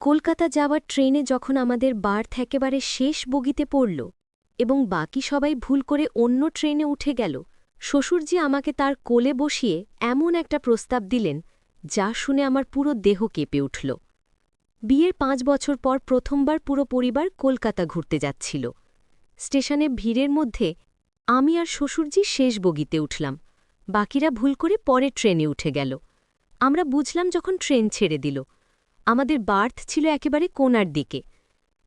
কলকাতা যাওয়ার ট্রেনে যখন আমাদের বার্থ একেবারে শেষ বগিতে পড়ল এবং বাকি সবাই ভুল করে অন্য ট্রেনে উঠে গেল, শ্বশুরজি আমাকে তার কোলে বসিয়ে এমন একটা প্রস্তাব দিলেন যা শুনে আমার পুরো দেহ কেঁপে উঠল। বিয়ের ৫ বছর পর প্রথমবার পুরো পরিবার কলকাতা ঘুরতে যাচ্ছিল। স্টেশনে ভিড়ের মধ্যে আমি আর শ্বশুরজি শেষ বগিতে উঠলাম, বাকিরা ভুল করে পরের ট্রেনে উঠে গেল। আমরা বুঝলাম যখন ট্রেন ছেড়ে দিল। আমাদের বার্থ ছিল একেবারে কোণার দিকে।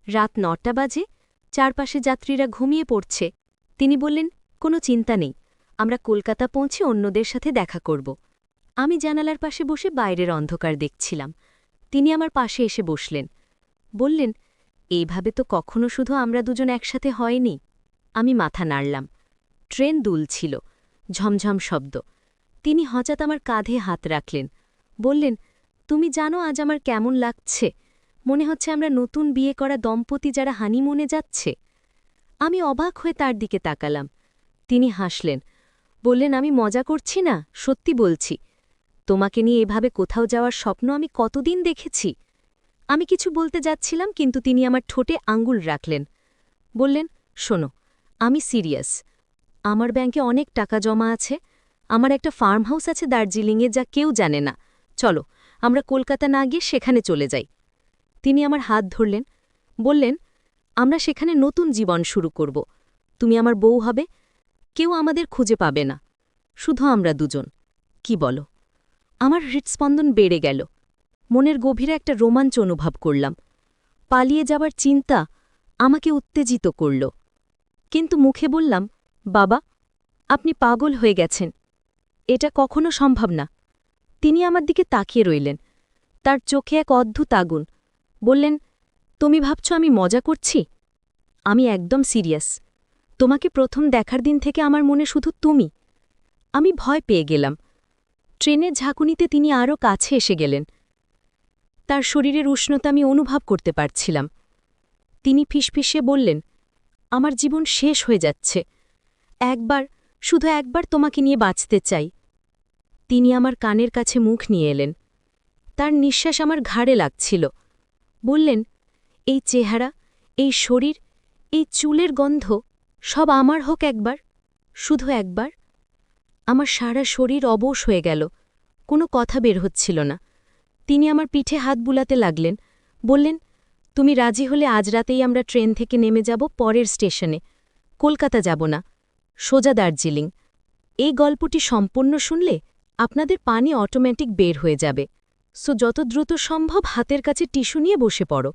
রাত ৯টা বাজে, চারপাশে যাত্রীরা ঘুমিয়ে পড়ছে। তিনি বললেন, কোনো চিন্তা নেই, আমরা কলকাতা পৌঁছে অন্যদের সাথে দেখা করব। আমি জানালার পাশে বসে বাইরের অন্ধকার দেখছিলাম। তিনি আমার পাশে এসে বসলেন, বললেন, এইভাবে তো কখনো শুধু আমরা দুজন একসাথে হয়নি। আমি মাথা নাড়লাম। ট্রেন দুলছিল, ঝমঝম শব্দ। তিনি হঠাৎ আমার কাঁধে হাত রাখলেন, বললেন, তুমি জানো আজ আমার কেমন লাগছে? মনে হচ্ছে আমরা নতুন বিয়ে করা দম্পতি যারা হানিমুনে যাচ্ছে। আমি অবাক হয়ে তার দিকে তাকালাম। তিনি হাসলেন, বললেন, আমি মজা করছি না, সত্যি বলছি। তোমাকে নিয়ে এভাবে কোথাও যাওয়ার স্বপ্ন আমি কতদিন দেখেছি। আমি কিছু বলতে যাচ্ছিলাম, কিন্তু তিনি আমার ঠোঁটে আঙ্গুল রাখলেন। বললেন, শোনো, আমি সিরিয়াস। আমার ব্যাংকে অনেক টাকা জমা আছে। আমার একটা ফার্ম হাউস আছে দার্জিলিংয়ে, যা কেউ জানে না। চলো, আমরা কলকাতা না গিয়ে সেখানে চলে যাই। তিনি আমার হাত ধরলেন, বললেন, আমরা সেখানে নতুন জীবন শুরু করব। তুমি আমার বউ হবে, কেউ আমাদের খুঁজে পাবে না, শুধু আমরা দুজন। কি বলো? আমার হৃৎস্পন্দন বেড়ে গেল। মনের গভীরে একটা রোমাঞ্চ অনুভব করলাম। পালিয়ে যাবার চিন্তা আমাকে উত্তেজিত করল। কিন্তু মুখে বললাম, বাবা, আপনি পাগল হয়ে গেছেন, এটা কখনো সম্ভব না। তিনি আমার দিকে তাকিয়ে রইলেন, তার চোখে এক অদ্ভুত আগুন। বললেন, তুমি ভাবছ আমি মজা করছি? আমি একদম সিরিয়াস। তোমাকে প্রথম দেখার দিন থেকে আমার মনে শুধু তুমি। আমি ভয় পেয়ে গেলাম। ট্রেনের ঝাঁকুনিতে তিনি আরও কাছে এসে গেলেন। তার শরীরের উষ্ণতা আমি অনুভব করতে পারছিলাম। তিনি ফিসফিসিয়ে বললেন, আমার জীবন শেষ হয়ে যাচ্ছে। একবার, শুধু একবার তোমাকে নিয়ে বাঁচতে চাই। তিনি আমার কানের কাছে মুখ নিয়ে এলেন। তার নিঃশ্বাস আমার ঘাড়ে লাগছিল। বললেন, এই চেহারা, এই শরীর, এই চুলের গন্ধ সব আমার হোক একবার, শুধু একবার। আমার সারা শরীর অবশ হয়ে গেল, কোনো কথা বের হচ্ছিল না। তিনি আমার পিঠে হাত বুলাতে লাগলেন, বললেন, তুমি রাজি হলে আজ রাতেই আমরা ট্রেন থেকে নেমে যাব পরের স্টেশনে। কলকাতা যাব না, সোজা দার্জিলিং। এই গল্পটি সম্পূর্ণ শুনলে আপনাদের পানি অটোমেটিক বের হয়ে যাবে। সো যত দ্রুত সম্ভব হাতের কাছে টিস্যু নিয়ে বসে পড়ো।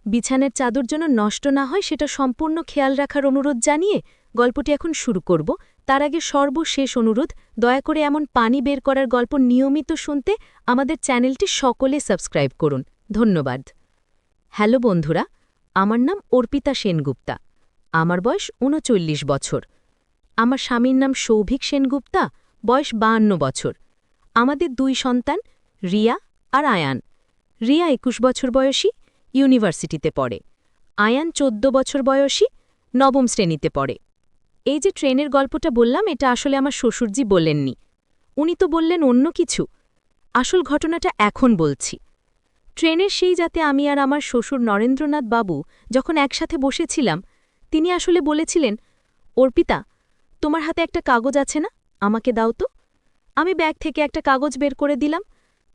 বিছানার চাদর যেন নষ্ট না হয় সেটা সম্পূর্ণ খেয়াল রাখার অনুরোধ জানিয়ে গল্পটি এখন শুরু করব। তার আগে সর্বশেষ অনুরোধ, দয়া করে এমন পানি বের করার গল্প নিয়মিত শুনতে আমাদের চ্যানেলটি সকলে সাবস্ক্রাইব করুন। ধন্যবাদ। হ্যালো বন্ধুরা, আমার নাম অর্পিতা সেনগুপ্তা। আমার বয়স ৩৯ বছর। আমার স্বামীর নাম সৌভিক সেনগুপ্তা, বয়স ৫২ বছর। আমাদের ২ সন্তান, রিয়া আর আয়ান। রিয়া ২১ বছর বয়সী, ইউনিভার্সিটিতে পড়ে। আয়ান ১৪ বছর বয়সী, নবম শ্রেণীতে পড়ে। এই যে ট্রেনের গল্পটা বললাম, এটা আসলে আমার শ্বশুরজি বললেননি। উনি তো বললেন অন্য কিছু। আসল ঘটনাটা এখন বলছি। ট্রেনের সেই যাতে আমি আর আমার শ্বশুর নরেন্দ্রনাথ বাবু যখন একসাথে বসেছিলাম, তিনি আসলে বলেছিলেন, অর্পিতা, তোমার হাতে একটা কাগজ আছে না, আমাকে দাও তো। আমি ব্যাগ থেকে একটা কাগজ বের করে দিলাম।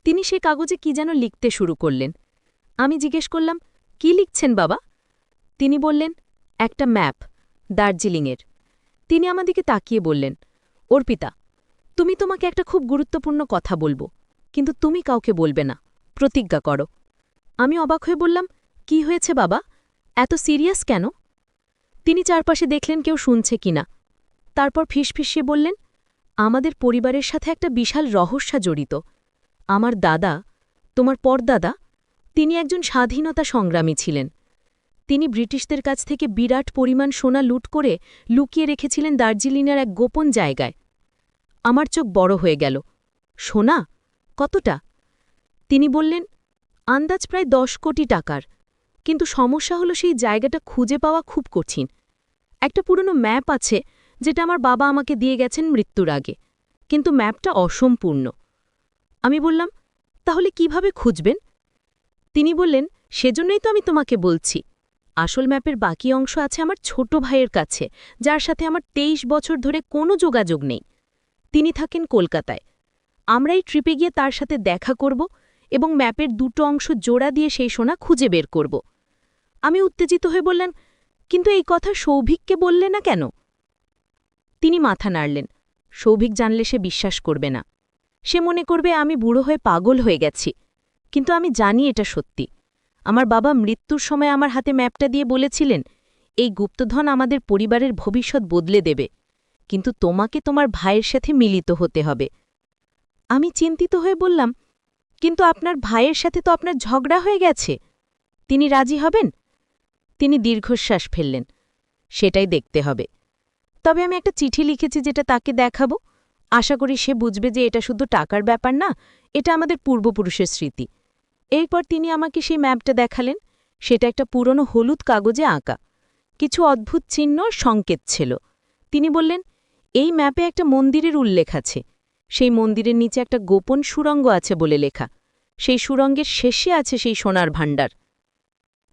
তিনি সেই কাগজে কি যেন লিখতে শুরু করলেন। আমি জিজ্ঞেস করলাম, কি লিখছেন বাবা? তিনি বললেন, একটা ম্যাপ, দার্জিলিংয়ের। তিনি আমাদিকে তাকিয়ে বললেন, অর্পিতা, তুমি তোমাকে একটা খুব গুরুত্বপূর্ণ কথা বলবো, কিন্তু তুমি কাউকে বলবে না, প্রতিজ্ঞা করো। আমি অবাক হয়ে বললাম, কি হয়েছে বাবা, এত সিরিয়াস কেন? তিনি চারপাশে দেখলেন কেউ শুনছে কিনা। তারপর ফিসফিসিয়ে বললেন, আমাদের পরিবারের সাথে একটা বিশাল রহস্য জড়িত। আমার দাদা, তোমার পরদাদা, তিনি একজন স্বাধীনতা সংগ্রামী ছিলেন। তিনি ব্রিটিশদের কাছ থেকে বিরাট পরিমাণ সোনা লুট করে লুকিয়ে রেখেছিলেন দার্জিলিংয়ের এক গোপন জায়গায়। আমার চোখ বড় হয়ে গেল। সোনা? কতটা? তিনি বললেন, আন্দাজ প্রায় ১০ কোটি টাকার। কিন্তু সমস্যা হলো সেই জায়গাটা খুঁজে পাওয়া খুব কঠিন। একটা পুরনো ম্যাপ আছে, যেটা আমার বাবা আমাকে দিয়ে গেছেন মৃত্যুর আগে, কিন্তু ম্যাপটা অসম্পূর্ণ। আমি বললাম, তাহলে কিভাবে খুঁজবেন? তিনি বললেন, সেজন্যই তো আমি তোমাকে বলছি, আসল ম্যাপের বাকি অংশ আছে আমার ছোট ভাইয়ের কাছে, যার সাথে আমার ২৩ বছর ধরে কোনো যোগাযোগ নেই। তিনি থাকেন কলকাতায়। আমরা এই ট্রিপে গিয়ে তার সাথে দেখা করব এবং ম্যাপের দুটো অংশ জোড়া দিয়ে সেই সোনা খুঁজে বের করব। আমি উত্তেজিত হয়ে বললেন, কিন্তু এই কথা সৌভিককে বললে না কেন? তিনি মাথা নাড়লেন। সৌভিক জানলে সে বিশ্বাস করবে না। সে মনে করবে আমি বুড়ো হয়ে পাগল হয়ে গেছি। কিন্তু আমি জানি এটা সত্যি। আমার বাবা মৃত্যুর সময় আমার হাতে ম্যাপটা দিয়ে বলেছিলেন, এই গুপ্তধন আমাদের পরিবারের ভবিষ্যৎ বদলে দেবে, কিন্তু তোমাকে তোমার ভাইয়ের সাথে মিলিত হতে হবে। আমি চিন্তিত হয়ে বললাম, কিন্তু আপনার ভাইয়ের সাথে তো আপনার ঝগড়া হয়ে গেছে। তিনি রাজি হবেন? তিনি দীর্ঘশ্বাস ফেললেন, সেটাই দেখতে হবে। তবে আমি একটা চিঠি লিখেছি যেটা তাকে দেখাবো। আশা করি সে বুঝবে যে এটা শুধু টাকার ব্যাপার না, এটা আমাদের পূর্বপুরুষের স্মৃতি। এরপর তিনি আমাকে সেই ম্যাপটা দেখালেন। সেটা একটা পুরনো হলুদ কাগজে আঁকা। কিছু অদ্ভুত চিহ্ন আর সংকেত ছিল। তিনি বললেন, এই ম্যাপে একটা মন্দিরের উল্লেখ আছে। সেই মন্দিরের নিচে একটা গোপন সুড়ঙ্গ আছে বলে লেখা। সেই সুড়ঙ্গের শেষে আছে সেই সোনার ভাণ্ডার।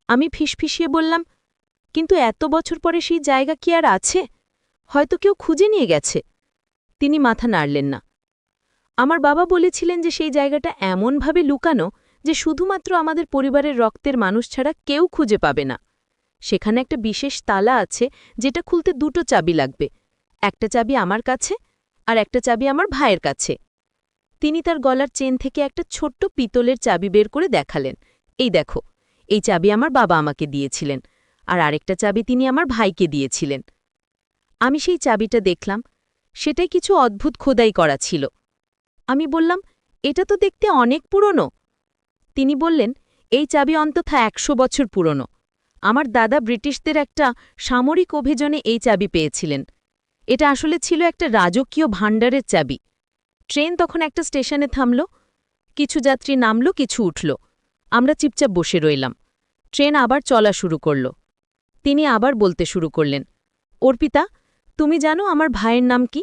আমি ফিসফিসিয়ে বললাম, কিন্তু এত বছর পরে সেই জায়গা কি আর আছে? হয়তো কেউ খুঁজে নিয়ে গেছে। তিনি মাথা নাড়লেন না। আমার বাবা বলেছিলেন যে সেই জায়গাটা এমনভাবে লুকানো যে শুধুমাত্র আমাদের পরিবারের রক্তের মানুষ ছাড়া কেউ খুঁজে পাবে না। সেখানে একটা বিশেষ তালা আছে যেটা খুলতে দুটো চাবি লাগবে। একটা চাবি আমার কাছে আর একটা চাবি আমার ভাইয়ের কাছে। তিনি তার গলার চেন থেকে একটা ছোট্ট পিতলের চাবি বের করে দেখালেন। এই দেখো, এই চাবি আমার বাবা আমাকে দিয়েছিলেন, আর আরেকটা চাবি তিনি আমার ভাইকে দিয়েছিলেন। আমি সেই চাবিটা দেখলাম। সেটাই কিছু অদ্ভুত খোদাই করা ছিল। আমি বললাম, এটা তো দেখতে অনেক পুরনো। তিনি বললেন, এই চাবি অন্তত ১০০ বছর পুরনো। আমার দাদা ব্রিটিশদের একটা সামরিক অভিযানে এই চাবি পেয়েছিলেন। এটা আসলে ছিল একটা রাজকীয় ভাণ্ডারের চাবি। ট্রেন তখন একটা স্টেশনে থামল। কিছু যাত্রী নামল, কিছু উঠল। আমরা চুপচাপ বসে রইলাম। ট্রেন আবার চলা শুরু করল। তিনি আবার বলতে শুরু করলেন, অর্পিতা, তুমি জানো আমার ভাইয়ের নাম কি?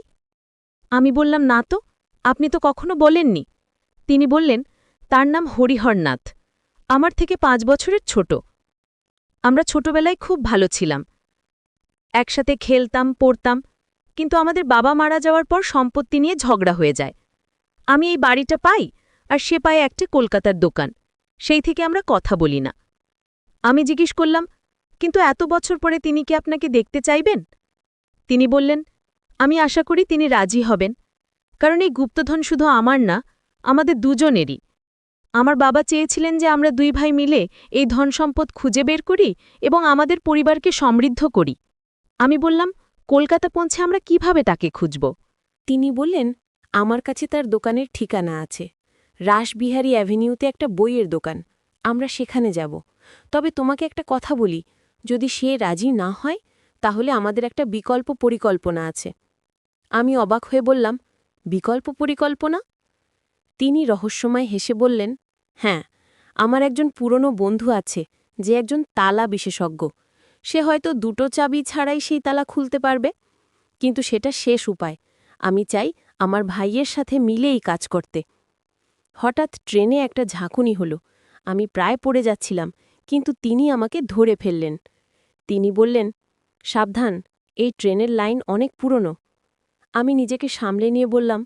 আমি বললাম, না তো, আপনি তো কখনো বলেননি। তিনি বললেন, তার নাম হরিহরনাথ, আমার থেকে ৫ বছরের ছোট। আমরা ছোটবেলায় খুব ভালো ছিলাম, একসাথে খেলতাম, পড়তাম, কিন্তু আমাদের বাবা মারা যাওয়ার পর সম্পত্তি নিয়ে ঝগড়া হয়ে যায়। আমি এই বাড়িটা পাই আর সে পায় একটা কলকাতার দোকান। সেই থেকে আমরা কথা বলি না। আমি জিজ্ঞেস করলাম, কিন্তু এত বছর পরে তিনি কি আপনাকে দেখতে চাইবেন? তিনি বললেন, আমি আশা করি তিনি রাজি হবেন, কারণ এই গুপ্তধন শুধু আমার না, আমাদের দুজনেরই। আমার বাবা চেয়েছিলেন যে আমরা ২ ভাই মিলে এই ধনসম্পদ খুঁজে বের করি এবং আমাদের পরিবারকে সমৃদ্ধ করি। আমি বললাম, কলকাতা পৌঁছে আমরা কিভাবে তাকে খুঁজব? তিনি বললেন, আমার কাছে তার দোকানের ঠিকানা আছে। রাসবিহারী অ্যাভিনিউতে একটা বইয়ের দোকান। আমরা সেখানে যাব। তবে তোমাকে একটা কথা বলি, যদি সে রাজি না হয় তাহলে আমাদের একটা বিকল্প পরিকল্পনা আছে। আমি অবাক হয়ে বললাম, বিকল্প পরিকল্পনা? তিনি রহস্যময় হেসে বললেন, হ্যাঁ, আমার একজন পুরনো বন্ধু আছে যে একজন তালা বিশেষজ্ঞ। সে হয়তো দুটো চাবি ছাড়াই সেই তালা খুলতে পারবে, কিন্তু সেটা শেষ উপায়। আমি চাই আমার ভাইয়ের সাথে মিলে এই কাজ করতে। হঠাৎ ট্রেনে একটা ঝাঁকুনি হলো। আমি প্রায় পড়ে যাচ্ছিলাম, কিন্তু তিনি আমাকে ধরে ফেললেন। তিনি বললেন, সাবধান, এই ট্রেনের লাইন অনেক পুরনো। আমি নিজেকে সামলে নিয়ে বললাম,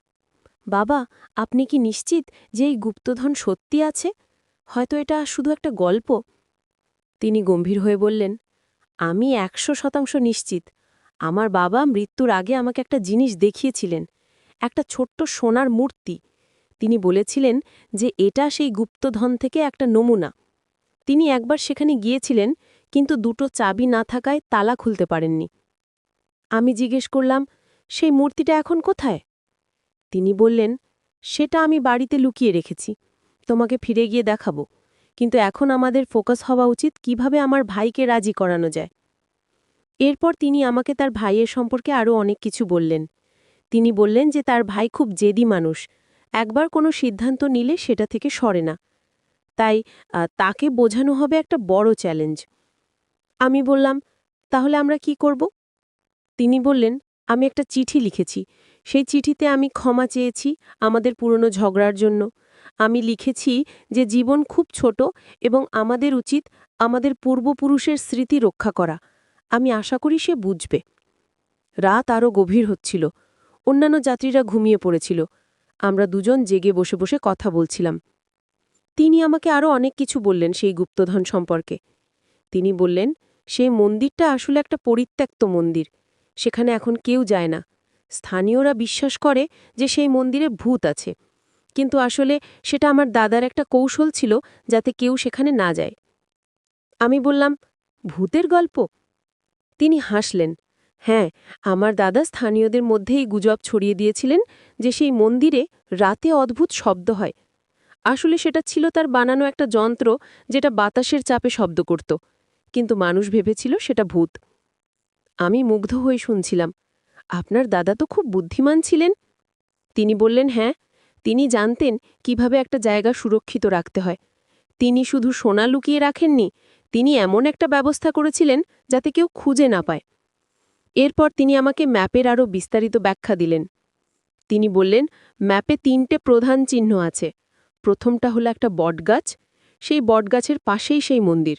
বাবা, আপনি কি নিশ্চিত যে এই গুপ্তধন সত্যি আছে? হয়তো এটা শুধু একটা গল্প। তিনি গম্ভীর হয়ে বললেন, আমি ১০০% নিশ্চিত। আমার বাবা মৃত্যুর আগে আমাকে একটা জিনিস দেখিয়েছিলেন, একটা ছোট্ট সোনার মূর্তি। তিনি বলেছিলেন যে এটা সেই গুপ্তধন থেকে একটা নমুনা। তিনি একবার সেখানে গিয়েছিলেন, কিন্তু দুটো চাবি না থাকায় তালা খুলতে পারেননি। আমি জিজ্ঞেস করলাম, সেই মূর্তিটা এখন কোথায়? তিনি বললেন, সেটা আমি বাড়িতে লুকিয়ে রেখেছি, তোমাকে ফিরে গিয়ে দেখাবো। কিন্তু এখন আমাদের ফোকাস হওয়া উচিত কিভাবে আমার ভাইকে রাজি করানো যায়। এরপর তিনি আমাকে তার ভাইয়ের সম্পর্কে আরও অনেক কিছু বললেন। তিনি বললেন যে তার ভাই খুব জেদি মানুষ, একবার কোনো সিদ্ধান্ত নিলে সেটা থেকে সরে না। তাই তাকে বোঝানো হবে একটা বড় চ্যালেঞ্জ। আমি বললাম, তাহলে আমরা কি করব? তিনি বললেন, আমি একটা চিঠি লিখেছি। সেই চিঠিতে আমি ক্ষমা চেয়েছি আমাদের পুরনো ঝগড়ার জন্য। আমি লিখেছি যে জীবন খুব ছোট এবং আমাদের উচিত আমাদের পূর্বপুরুষের স্মৃতি রক্ষা করা। আমি আশা করি সে বুঝবে। রাত আরও গভীর হচ্ছিল। অন্যান্য যাত্রীরা ঘুমিয়ে পড়েছিল। আমরা দুজন জেগে বসে বসে কথা বলছিলাম। তিনি আমাকে আরও অনেক কিছু বললেন সেই গুপ্তধন সম্পর্কে। তিনি বললেন, সেই মন্দিরটা আসলে একটা পরিত্যক্ত মন্দির। সেখানে এখন কেউ যায় না। স্থানীয়রা বিশ্বাস করে যে সেই মন্দিরে ভূত আছে, কিন্তু আসলে সেটা আমার দাদার একটা কৌশল ছিল যাতে কেউ সেখানে না যায়। আমি বললাম, ভূতের গল্প? তিনি হাসলেন। হ্যাঁ, আমার দাদা স্থানীয়দের মধ্যেই গুজব ছড়িয়ে দিয়েছিলেন যে সেই মন্দিরে রাতে অদ্ভুত শব্দ হয়। আসলে সেটা ছিল তার বানানো একটা যন্ত্র যেটা বাতাসের চাপে শব্দ করত, কিন্তু মানুষ ভেবেছিল সেটা ভূত। আমি মুগ্ধ হয়ে শুনছিলাম। আপনার দাদা তো খুব বুদ্ধিমান ছিলেন। তিনি বললেন, হ্যাঁ, তিনি জানতেন কিভাবে একটা জায়গা সুরক্ষিত রাখতে হয়। তিনি শুধু সোনা লুকিয়ে রাখেননি, তিনি এমন একটা ব্যবস্থা করেছিলেন যাতে কেউ খুঁজে না পায়। এরপর তিনি আমাকে ম্যাপের আরও বিস্তারিত ব্যাখ্যা দিলেন। তিনি বললেন, ম্যাপে ৩টে প্রধান চিহ্ন আছে। প্রথমটা হলো একটা বটগাছ, সেই বটগাছের পাশেই সেই মন্দির।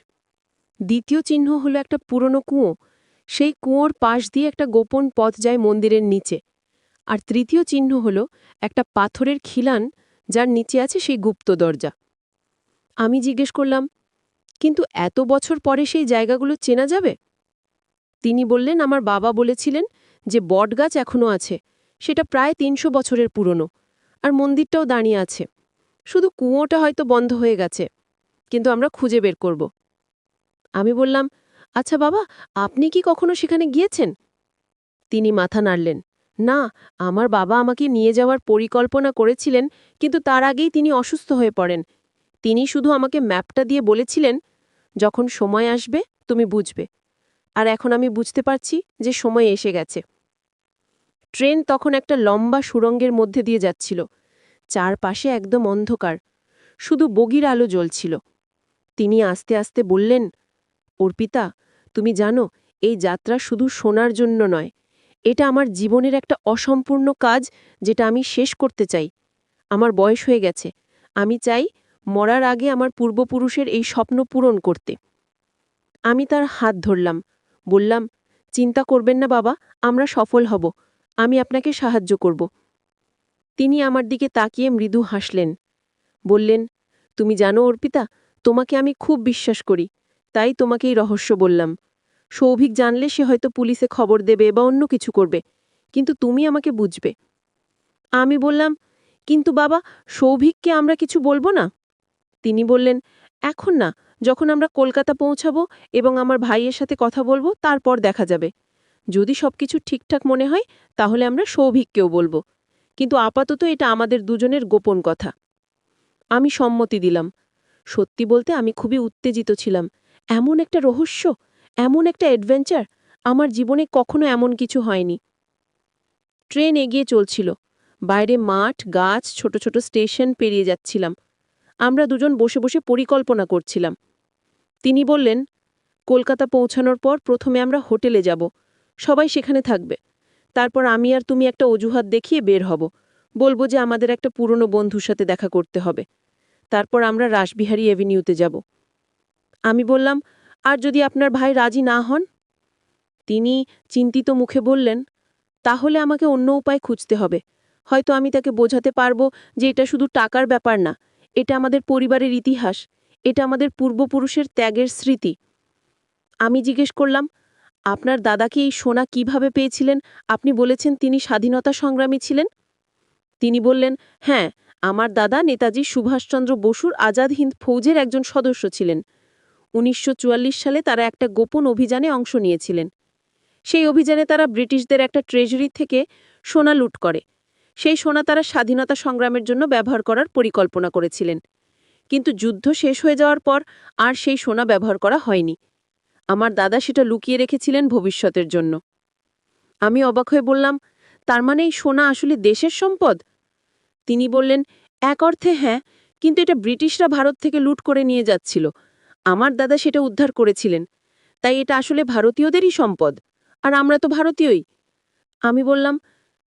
দ্বিতীয় চিহ্ন হলো একটা পুরনো কুঁয়ো, সেই কুঁয়োর পাশ দিয়ে একটা গোপন পথ যায় মন্দিরের নিচে। আর তৃতীয় চিহ্ন হলো একটা পাথরের খিলান, যার নিচে আছে সেই গুপ্ত দরজা। আমি জিজ্ঞেস করলাম, কিন্তু এত বছর পরে সেই জায়গাগুলো চেনা যাবে? তিনি বললেন, আমার বাবা বলেছিলেন যে বটগাছ এখনও আছে, সেটা প্রায় ৩০০ বছরের পুরনো, আর মন্দিরটাও দাঁড়িয়ে আছে। শুধু কুঁয়োটা হয়তো বন্ধ হয়ে গেছে, কিন্তু আমরা খুঁজে বের করব। আমি বললাম, আচ্ছা বাবা, আপনি কি কখনো সেখানে গিয়েছেন? তিনি মাথা নাড়লেন। না, আমার বাবা আমাকে নিয়ে যাওয়ার পরিকল্পনা করেছিলেন, কিন্তু তার আগেই তিনি অসুস্থ হয়ে পড়েন। তিনি শুধু আমাকে ম্যাপটা দিয়ে বলেছিলেন, যখন সময় আসবে তুমি বুঝবে। আর এখন আমি বুঝতে পারছি যে সময় এসে গেছে। ট্রেন তখন একটা লম্বা সুড়ঙ্গের মধ্যে দিয়ে যাচ্ছিল। চারপাশে একদম অন্ধকার, শুধু বগির আলো জ্বলছিল। তিনি আস্তে আস্তে বললেন, অর্পিতা, তুমি জানো, এই যাত্রা শুধু শোনার জন্য নয়, এটা আমার জীবনের একটা অসম্পূর্ণ কাজ যেটা আমি শেষ করতে চাই। আমার বয়স হয়ে গেছে, আমি চাই মরার আগে আমার পূর্বপুরুষের এই স্বপ্ন পূরণ করতে। আমি তার হাত ধরলাম, বললাম, চিন্তা করবেন না বাবা, আমরা সফল হব, আমি আপনাকে সাহায্য করব। তিনি আমার দিকে তাকিয়ে মৃদু হাসলেন। বললেন, তুমি জানো অর্পিতা, তোমাকে আমি খুব বিশ্বাস করি, তাই তোমাকে এই রহস্য বললাম। সৌভিক জানলে সে হয়তো পুলিশে খবর দেবে বা অন্য কিছু করবে, কিন্তু তুমি আমাকে বুঝবে। আমি বললাম, কিন্তু বাবা, সৌভিককে আমরা কিছু বলবো না? তিনি বললেন, এখন না, যখন আমরা কলকাতা পৌঁছাবো এবং আমার ভাইয়ের সাথে কথা বলবো তারপর দেখা যাবে। যদি সবকিছু ঠিকঠাক মনে হয় তাহলে আমরা সৌভিককেও বলবো, কিন্তু আপাতত এটা আমাদের দুজনের গোপন কথা। আমি সম্মতি দিলাম। সত্যি বলতে আমি খুবই উত্তেজিত ছিলাম। এমন একটা রহস্য, এমন একটা অ্যাডভেঞ্চার, আমার জীবনে কখনো এমন কিছু হয়নি। ট্রেন এগিয়ে চলছিল। বাইরে মাঠ, গাছ, ছোট ছোট স্টেশন পেরিয়ে যাচ্ছিলাম। আমরা দুজন বসে বসে পরিকল্পনা করছিলাম। তিনি বললেন, কলকাতা পৌঁছানোর পর প্রথমে আমরা হোটেলে যাব, সবাই সেখানে থাকবে। তারপর আমি আর তুমি একটা অজুহাত দেখিয়ে বের হব, বলবো যে আমাদের একটা পুরনো বন্ধুর সাথে দেখা করতে হবে। তারপর আমরা রাসবিহারী অ্যাভিনিউতে যাব। আমি বললাম, আর যদি আপনার ভাই রাজি না হন? তিনি চিন্তিত মুখে বললেন, তাহলে আমাকে অন্য উপায় খুঁজতে হবে। হয়তো আমি তাকে বোঝাতে পারবো যে এটা শুধু টাকার ব্যাপার না, এটা আমাদের পরিবারের ইতিহাস, এটা আমাদের পূর্বপুরুষের ত্যাগের স্মৃতি। আমি জিজ্ঞেস করলাম, আপনার দাদাকে এই সোনা কিভাবে পেয়েছিলেন? আপনি বলেছেন তিনি স্বাধীনতা সংগ্রামী ছিলেন। তিনি বললেন, হ্যাঁ, আমার দাদা নেতাজি সুভাষচন্দ্র বসুর আজাদ হিন্দ ফৌজের একজন সদস্য ছিলেন। ১৯৪৪ সালে তারা একটা গোপন অভিযানে অংশ নিয়েছিলেন। সেই অভিযানে তারা ব্রিটিশদের একটা ট্রেজারি থেকে সোনা লুট করে। সেই সোনা তারা স্বাধীনতা সংগ্রামের জন্য ব্যবহার করার পরিকল্পনা করেছিলেন, কিন্তু যুদ্ধ শেষ হয়ে যাওয়ার পর আর সেই সোনা ব্যবহার করা হয়নি। আমার দাদা সেটা লুকিয়ে রেখেছিলেন ভবিষ্যতের জন্য। আমি অবাক হয়ে বললাম, তার মানে এই সোনা আসলে দেশের সম্পদ? তিনি বললেন, এক অর্থে হ্যাঁ, কিন্তু এটা ব্রিটিশরা ভারত থেকে লুট করে নিয়ে যাচ্ছিল। আমার দাদা সেটা উদ্ধার করেছিলেন, তাই এটা আসলে ভারতীয়দেরই সম্পদ, আর আমরা তো ভারতীয়ই। আমি বললাম,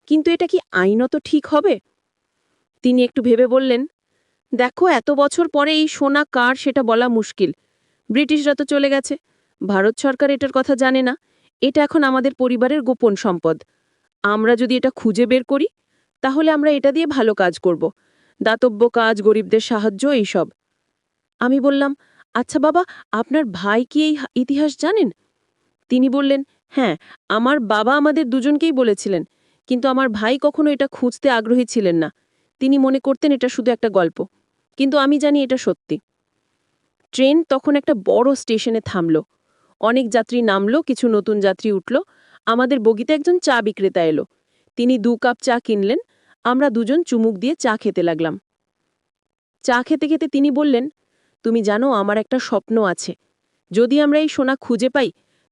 কিন্তু এটা কি আইনত ঠিক হবে? তিনি একটু ভেবে বললেন, দেখো, এত বছর পরে এই সোনা কার সেটা বলা মুশকিল। ব্রিটিশরা তো চলে গেছে, ভারত সরকার এটার কথা জানে না। এটা এখন আমাদের পরিবারের গোপন সম্পদ। আমরা যদি এটা খুঁজে বের করি, তাহলে আমরা এটা দিয়ে ভালো কাজ করব, দাতব্য কাজ, গরিবদের সাহায্য, এইসব। আমি বললাম, আচ্ছা বাবা, আপনার ভাই কি এই ইতিহাস জানেন? তিনি বললেন, হ্যাঁ, আমার বাবা আমাদের দুজনকেই বলেছিলেন, কিন্তু আমার ভাই কখনো এটা খুঁজতে আগ্রহী ছিলেন না। তিনি মনে করতেন এটা শুধু একটা গল্প, কিন্তু আমি জানি এটা সত্যি। ট্রেন তখন একটা বড় স্টেশনে থামল। অনেক যাত্রী নামল, কিছু নতুন যাত্রী উঠল। আমাদের বগিতে একজন চা বিক্রেতা এলো। তিনি 2 কাপ চা কিনলেন। আমরা দুজন চুমুক দিয়ে চা খেতে লাগলাম। চা খেতে খেতে তিনি বললেন, তুমি জানো, আমার একটা স্বপ্ন আছে। যদি আমরা এই সোনা খুঁজে পাই,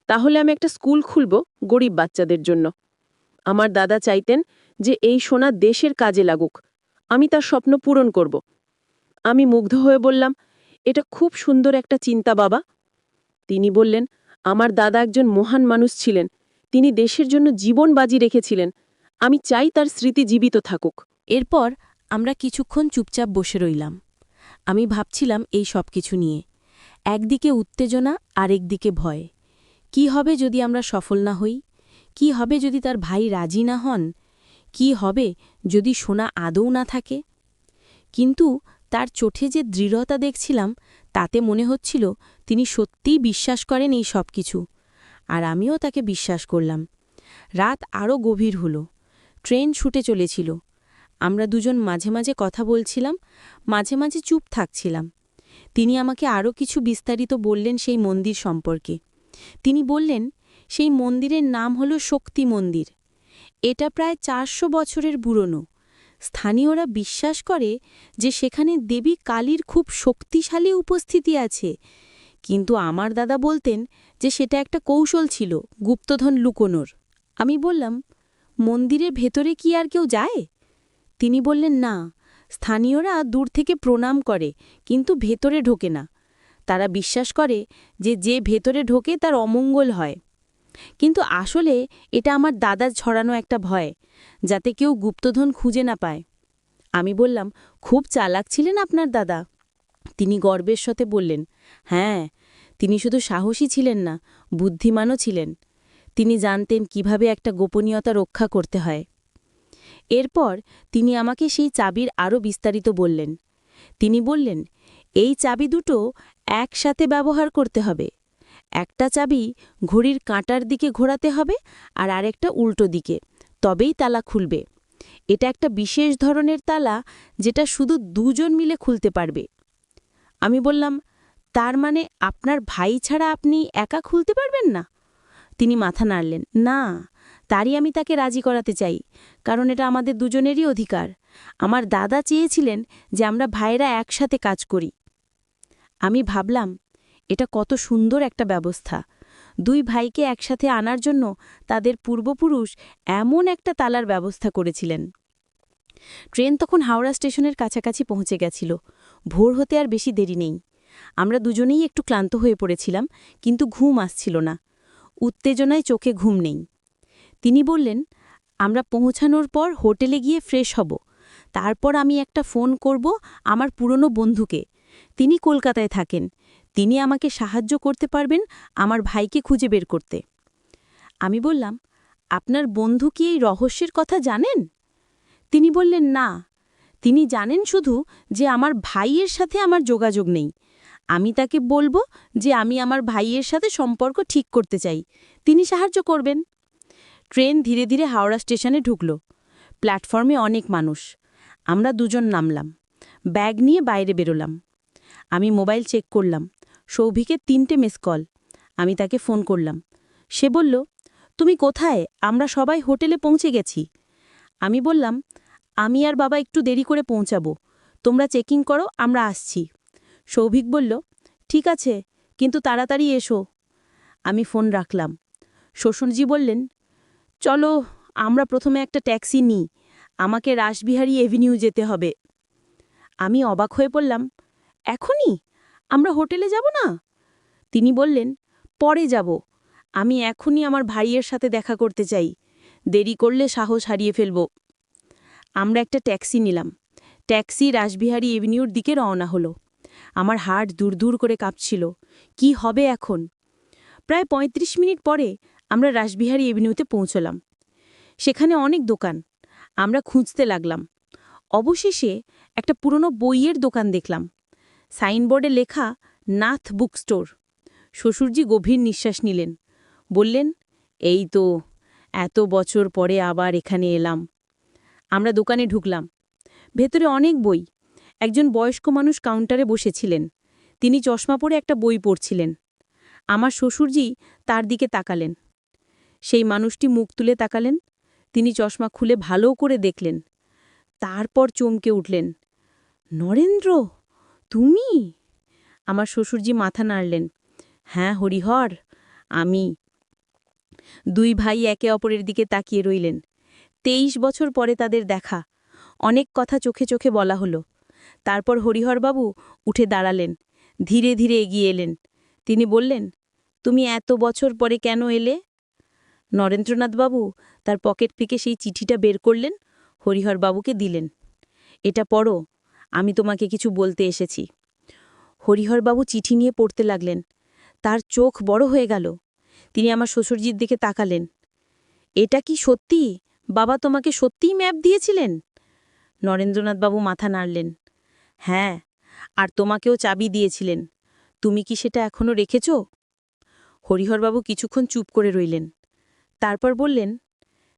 তাহলে আমি একটা স্কুল খুলব গরিব বাচ্চাদের জন্য। আমার দাদা চাইতেন যে এই সোনা দেশের কাজে লাগুক। আমি তার স্বপ্ন পূরণ করব। আমি মুগ্ধ হয়ে বললাম, এটা খুব সুন্দর একটা চিন্তা বাবা। তিনি বললেন, আমার দাদা একজন মহান মানুষ ছিলেন। তিনি দেশের জন্য জীবন বাজি রেখেছিলেন। আমি চাই তার স্মৃতি জীবিত থাকুক। এরপর আমরা কিছুক্ষণ চুপচাপ বসে রইলাম। আমি ভাবছিলাম এই সব কিছু নিয়ে। একদিকে উত্তেজনা, আরেকদিকে ভয়। কি হবে যদি আমরা সফল না হই? কি হবে যদি তার ভাই রাজি না হন? কি হবে যদি সোনা আদৌ না থাকে? কিন্তু তার চোখে যে দৃঢ়তা দেখছিলাম, তাতে মনে হচ্ছিল তিনি সত্যিই বিশ্বাস করেন এই সব কিছু। আর আমিও তাকে বিশ্বাস করলাম। রাত আরও গভীর হল। ট্রেন ছুটে চলেছিল। আমরা দুজন মাঝে মাঝে কথা বলছিলাম, মাঝে মাঝে চুপ থাকছিলাম। তিনি আমাকে আরও কিছু বিস্তারিত বললেন সেই মন্দির সম্পর্কে। তিনি বললেন, সেই মন্দিরের নাম হল শক্তি মন্দির। এটা প্রায় 400 বছরের পুরনো। স্থানীয়রা বিশ্বাস করে যে সেখানে দেবী কালীর খুব শক্তিশালী উপস্থিতি আছে। কিন্তু আমার দাদা বলতেন যে সেটা একটা কৌশল ছিল, গুপ্তধন লুকোনোর। আমি বললাম, মন্দিরের ভেতরে কি আর কেউ যায়? তিনি বললেন, না, স্থানীয়রা দূর থেকে প্রণাম করে, কিন্তু ভেতরে ঢোকে না। তারা বিশ্বাস করে যে যে ভেতরে ঢোকে তার অমঙ্গল হয়। কিন্তু আসলে এটা আমার দাদার ছড়ানো একটা ভয়, যাতে কেউ গুপ্তধন খুঁজে না পায়। আমি বললাম, খুব চালাক ছিলেন আপনার দাদা। তিনি গর্বের সাথে বললেন, হ্যাঁ, তিনি শুধু সাহসী ছিলেন না, বুদ্ধিমানও ছিলেন। তিনি জানতেন কিভাবে একটা গোপনীয়তা রক্ষা করতে হয়। এরপর তিনি আমাকে সেই চাবির আরও বিস্তারিত বললেন। তিনি বললেন, এই চাবি দুটো একসাথে ব্যবহার করতে হবে। একটা চাবি ঘড়ির কাঁটার দিকে ঘোরাতে হবে, আর আরেকটা উল্টো দিকে, তবেই তালা খুলবে। এটা একটা বিশেষ ধরনের তালা, যেটা শুধু দুজন মিলে খুলতে পারবে। আমি বললাম, তার মানে আপনার ভাই ছাড়া আপনি একা খুলতে পারবেন না? তিনি মাথা নাড়লেন, না, তারই আমি তাকে রাজি করাতে চাই, কারণ এটা আমাদের দুজনেরই অধিকার। আমার দাদা চেয়েছিলেন যে আমরা ভাইরা একসাথে কাজ করি। আমি ভাবলাম, এটা কত সুন্দর একটা ব্যবস্থা। 2 ভাইকে একসাথে আনার জন্য তাদের পূর্বপুরুষ এমন একটা তালার ব্যবস্থা করেছিলেন। ট্রেন তখন হাওড়া স্টেশনের কাছাকাছি পৌঁছে গেছিল। ভোর হতে আর বেশি দেরি নেই। আমরা দুজনেই একটু ক্লান্ত হয়ে পড়েছিলাম, কিন্তু ঘুম আসছিল না। উত্তেজনায় চোখে ঘুম নেই। তিনি বললেন, আমরা পৌঁছানোর পর হোটেলে গিয়ে ফ্রেশ হব। তারপর আমি একটা ফোন করব আমার পুরনো বন্ধুকে। তিনি কলকাতায় থাকেন। তিনি আমাকে সাহায্য করতে পারবেন আমার ভাইকে খুঁজে বের করতে। আমি বললাম, আপনার বন্ধু কি এই রহস্যের কথা জানেন? তিনি বললেন, না, তিনি জানেন শুধু যে আমার ভাইয়ের সাথে আমার যোগাযোগ নেই। আমি তাকে বলবো যে আমি আমার ভাইয়ের সাথে সম্পর্ক ঠিক করতে চাই। তিনি সাহায্য করবেন। ট্রেন ধীরে ধীরে হাওড়া স্টেশনে ঢুকল। প্ল্যাটফর্মে অনেক মানুষ। আমরা দুজন নামলাম। ব্যাগ নিয়ে বাইরে বেরোলাম। আমি মোবাইল চেক করলাম। সৌভিকের 3টে মিস কল। আমি তাকে ফোন করলাম। সে বলল, তুমি কোথায়? আমরা সবাই হোটেলে পৌঁছে গেছি। আমি বললাম, আমি আর বাবা একটু দেরি করে পৌঁছাবো। তোমরা চেকিং করো, আমরা আসছি। সৌভিক বলল, ঠিক আছে, কিন্তু তাড়াতাড়ি এসো। আমি ফোন রাখলাম। শ্বশুরজি বললেন, চলো, আমরা প্রথমে একটা ট্যাক্সি নিই। আমাকে রাসবিহারী এভিনিউ যেতে হবে। আমি অবাক হয়ে পড়লাম, এখনই? আমরা হোটেলে যাব না? তিনি বললেন, পরে যাব। আমি এখনই আমার ভাইয়ের সাথে দেখা করতে চাই। দেরি করলে সাহস হারিয়ে ফেলব। আমরা একটা ট্যাক্সি নিলাম। ট্যাক্সি রাসবিহারী এভিনিউর দিকে রওনা হলো। আমার হার্ট দূর করে কাঁপছিল। কি হবে এখন? প্রায় ৩৫ মিনিট পরে আমরা রাসবিহারী এভিনিউতে পৌঁছলাম। সেখানে অনেক দোকান। আমরা খুঁজতে লাগলাম। অবশেষে একটা পুরনো বইয়ের দোকান দেখলাম। সাইনবোর্ডে লেখা নাথ বুক স্টোর। শ্বশুরজি গভীর নিঃশ্বাস নিলেন। বললেন, এই তো, এত বছর পরে আবার এখানে এলাম। আমরা দোকানে ঢুকলাম। ভেতরে অনেক বই। একজন বয়স্ক মানুষ কাউন্টারে বসেছিলেন। তিনি চশমা পরে একটা বই পড়ছিলেন। আমার শ্বশুরজি তার দিকে তাকালেন। সেই মানুষটি মুখ তুলে তাকালেন। তিনি চশমা খুলে ভালো করে দেখলেন। তারপর চমকে উঠলেন। নরেন্দ্র, তুমি? আমার শ্বশুরজি মাথা নাড়লেন। হ্যাঁ হরিহর, আমি। দুই ভাই একে অপরের দিকে তাকিয়ে রইলেন। ২৩ বছর পরে তাদের দেখা। অনেক কথা চোখে চোখে বলা হলো। তারপর হরিহরবাবু উঠে দাঁড়ালেন। ধীরে ধীরে এগিয়ে এলেন। তিনি বললেন, তুমি এত বছর পরে কেন এলে? নরেন্দ্রনাথবাবু তার পকেট থেকে সেই চিঠিটা বের করলেন, হরিহরবাবুকে দিলেন। এটা পড়ো, আমি তোমাকে কিছু বলতে এসেছি। হরিহরবাবু চিঠি নিয়ে পড়তে লাগলেন। তার চোখ বড় হয়ে গেল। তিনি আমার শ্বশুরজির দিকে তাকালেন। এটা কি সত্যি? বাবা তোমাকে সত্যিই ম্যাপ দিয়েছিলেন? নরেন্দ্রনাথবাবু মাথা নাড়লেন। হ্যাঁ, আর তোমাকেও চাবি দিয়েছিলেন। তুমি কি সেটা এখনো রেখেছ? হরিহরবাবু কিছুক্ষণ চুপ করে রইলেন। তারপর বললেন,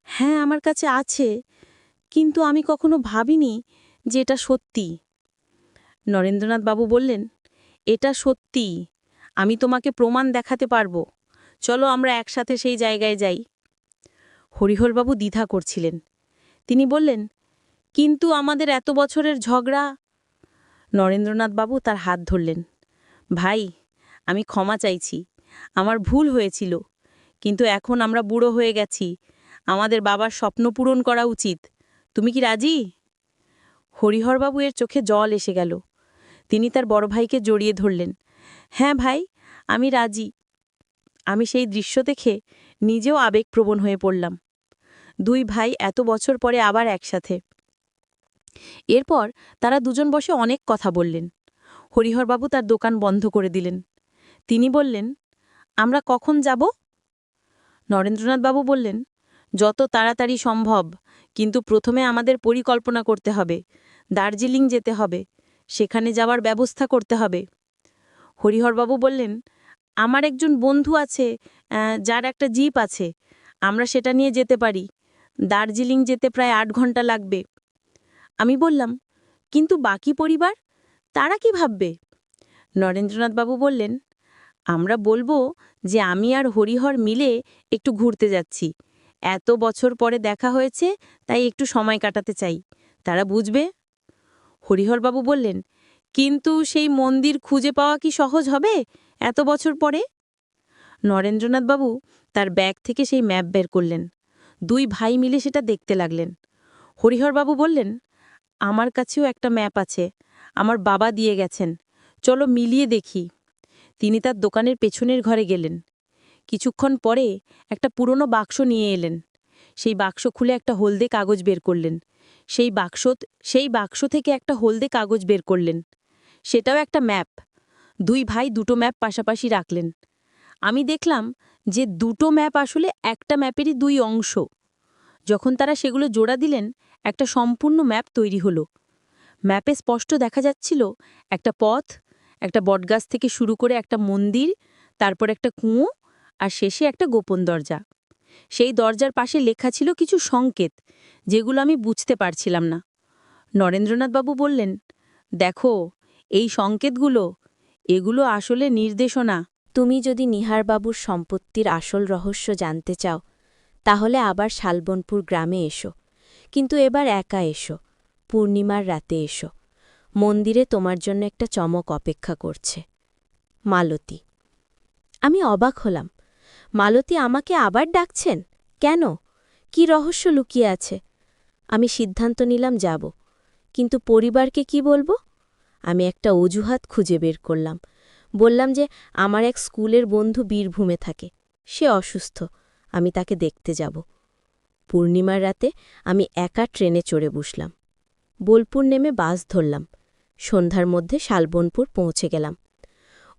হ্যাঁ, আমার কাছে আছে, কিন্তু আমি কখনো ভাবিনি যে এটা সত্যি। নরেন্দ্রনাথবাবু বললেন, এটা সত্যি। আমি তোমাকে প্রমাণ দেখাতে পারবো। চলো আমরা একসাথে সেই জায়গায় যাই। হরিহরবাবু দ্বিধা করছিলেন। তিনি বললেন, কিন্তু আমাদের এত বছরের ঝগড়া। নরেন্দ্রনাথবাবু তার হাত ধরলেন। ভাই, আমি ক্ষমা চাইছি। আমার ভুল হয়েছিল, কিন্তু এখন আমরা বুড়ো হয়ে গেছি। আমাদের বাবার স্বপ্ন পূরণ করা উচিত। তুমি কি রাজি? হরিহরবাবু এর চোখে জল এসে গেল। তিনি তার বড় ভাইকে জড়িয়ে ধরলেন। হ্যাঁ ভাই, আমি রাজি। আমি সেই দৃশ্য দেখে নিজেও আবেগপ্রবণ হয়ে পড়লাম। দুই ভাই এত বছর পরে আবার একসাথে। এরপর তারা দুজন বসে অনেক কথা বললেন। হরিহরবাবু তার দোকান বন্ধ করে দিলেন। তিনি বললেন, আমরা কখন যাব? নরেন্দ্রনাথবাবু বললেন, যত তাড়াতাড়ি সম্ভব, কিন্তু প্রথমে আমাদের পরিকল্পনা করতে হবে। দার্জিলিং যেতে হবে, সেখানে যাওয়ার ব্যবস্থা করতে হবে। হরিহরবাবু বললেন, আমার একজন বন্ধু আছে, যার একটা জিপ আছে। আমরা সেটা নিয়ে যেতে পারি। দার্জিলিং যেতে প্রায় ৮ ঘন্টা লাগবে। আমি বললাম, কিন্তু বাকি পরিবার, তারা কি ভাববে? নরেন্দ্রনাথবাবু বললেন, আমরা বলবো যে আমি আর হরিহর মিলে একটু ঘুরতে যাচ্ছি। এত বছর পরে দেখা হয়েছে, তাই একটু সময় কাটাতে চাই। তারা বুঝবে। হরিহরবাবু বললেন, কিন্তু সেই মন্দির খুঁজে পাওয়া কি সহজ হবে এত বছর পরে? নরেন্দ্রনাথবাবু তার ব্যাগ থেকে সেই ম্যাপ বের করলেন। দুই ভাই মিলে সেটা দেখতে লাগলেন। হরিহরবাবু বললেন, আমার কাছেও একটা ম্যাপ আছে, আমার বাবা দিয়ে গেছেন। চলো মিলিয়ে দেখি। তিনি তার দোকানের পেছনের ঘরে গেলেন। কিছুক্ষণ পরে একটা পুরনো বাক্স নিয়ে এলেন। সেই বাক্স খুলে একটা হলদে কাগজ বের করলেন। সেই বাক্স থেকে একটা হলদে কাগজ বের করলেন। সেটাও একটা ম্যাপ। দুই ভাই দুটো ম্যাপ পাশাপাশি রাখলেন। আমি দেখলাম যে দুটো ম্যাপ আসলে একটা ম্যাপেরই দুই অংশ। যখন তারা সেগুলো জোড়া দিলেন, একটা সম্পূর্ণ ম্যাপ তৈরি হলো। ম্যাপে স্পষ্ট দেখা যাচ্ছিল একটা পথ, একটা বটগাছ থেকে শুরু করে একটা মন্দির, তারপর একটা কুঁয়ো, আর শেষে একটা গোপন দরজা। সেই দরজার পাশে লেখা ছিল কিছু সংকেত, যেগুলো আমি বুঝতে পারছিলাম না। নরেন্দ্রনাথবাবু বললেন, দেখো, এই সংকেতগুলো, এগুলো আসলে নির্দেশনা। তুমি যদি নিহারবাবুর সম্পত্তির আসল রহস্য জানতে চাও, তাহলে আবার শালবনপুর গ্রামে এসো, কিন্তু এবার একা এসো। পূর্ণিমার রাতে এসো। মন্দিরে তোমার জন্য একটা চমক অপেক্ষা করছে। মালতী। আমি অবাক হলাম। মালতী আমাকে আবার ডাকছেন? কেন? কি রহস্য লুকিয়ে আছে? আমি সিদ্ধান্ত নিলাম যাব, কিন্তু পরিবারকে কি বলবো? আমি একটা অজুহাত খুঁজে বের করলাম। বললাম যে আমার এক স্কুলের বন্ধু বীরভূমে থাকে, সে অসুস্থ, আমি তাকে দেখতে যাব। পূর্ণিমার রাতে আমি একা ট্রেনে চড়ে বসলাম। বোলপুর নেমে বাস ধরলাম। সন্ধ্যার মধ্যে শালবনপুর পৌঁছে গেলাম।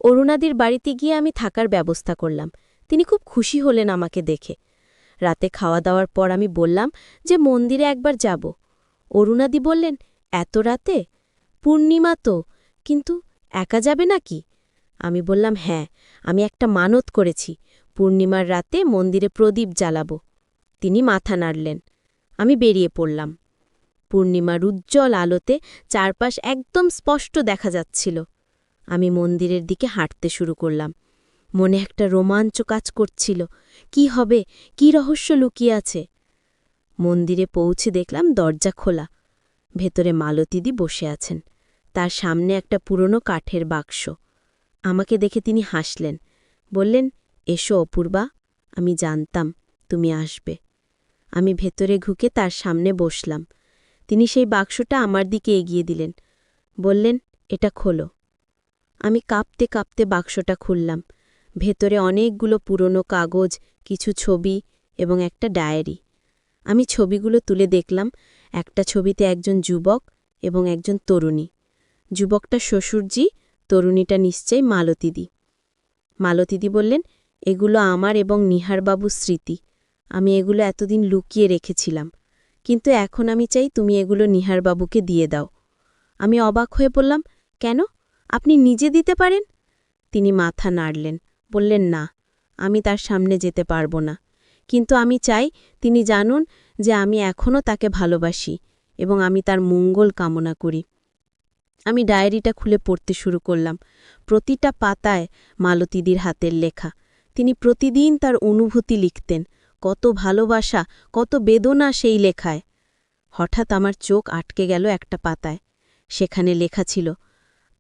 অরুণাদির বাড়িতে গিয়ে আমি থাকার ব্যবস্থা করলাম। তিনি খুব খুশি হলেন আমাকে দেখে। রাতে খাওয়া দাওয়ার পর আমি বললাম যে মন্দিরে একবার যাব। অরুণাদি বললেন, এত রাতে? পূর্ণিমা তো, কিন্তু একা যাবে নাকি? আমি বললাম, হ্যাঁ, আমি একটা মানত করেছি, পূর্ণিমার রাতে মন্দিরে প্রদীপ জ্বালাব। তিনি মাথা নাড়লেন। আমি বেরিয়ে পড়লাম। পূর্ণিমার উজ্জ্বল আলোতে চারপাশ একদম স্পষ্ট দেখা যাচ্ছিল। আমি মন্দিরের দিকে হাঁটতে শুরু করলাম। মনে একটা রোমাঞ্চ কাজ করছিল। কি হবে, কি রহস্য লুকিয়ে আছে? মন্দিরে পৌঁছে দেখলাম দরজা খোলা। ভেতরে মালতীদি বসে আছেন। তার সামনে একটা পুরনো কাঠের বাক্স। আমাকে দেখে তিনি হাসলেন, বললেন, এসো অপূর্বা, আমি জানতাম তুমি আসবে। আমি ভেতরে ঢুকে তার সামনে বসলাম। তিনি সেই বাক্সটা আমার দিকে এগিয়ে দিলেন, বললেন, এটা খোলো। আমি কাঁপতে কাঁপতে বাক্সটা খুললাম। ভেতরে অনেকগুলো পুরনো কাগজ, কিছু ছবি এবং একটা ডায়েরি। আমি ছবিগুলো তুলে দেখলাম। একটা ছবিতে একজন যুবক এবং একজন তরুণী। যুবকটা শ্বশুরজি, তরুণীটা নিশ্চয়ই মালতীদি। মালতীদি বললেন, এগুলো আমার এবং নিহারবাবুর স্মৃতি। আমি এগুলো এতদিন লুকিয়ে রেখেছিলাম, কিন্তু এখন আমি চাই তুমি এগুলো নিহারবাবুকে দিয়ে দাও। আমি অবাক হয়ে বললাম, কেন? আপনি নিজে দিতে পারেন? তিনি মাথা নাড়লেন, বললেন, না, আমি তার সামনে যেতে পারব না, কিন্তু আমি চাই তিনি জানুন যে আমি এখনও তাকে ভালোবাসি এবং আমি তার মঙ্গল কামনা করি। আমি ডায়েরিটা খুলে পড়তে শুরু করলাম। প্রতিটা পাতায় মালতীদির হাতের লেখা। তিনি প্রতিদিন তার অনুভূতি লিখতেন। কত ভালোবাসা, কত বেদনা সেই লেখায়। হঠাৎ আমার চোখ আটকে গেল একটা পাতায়। সেখানে লেখা ছিল,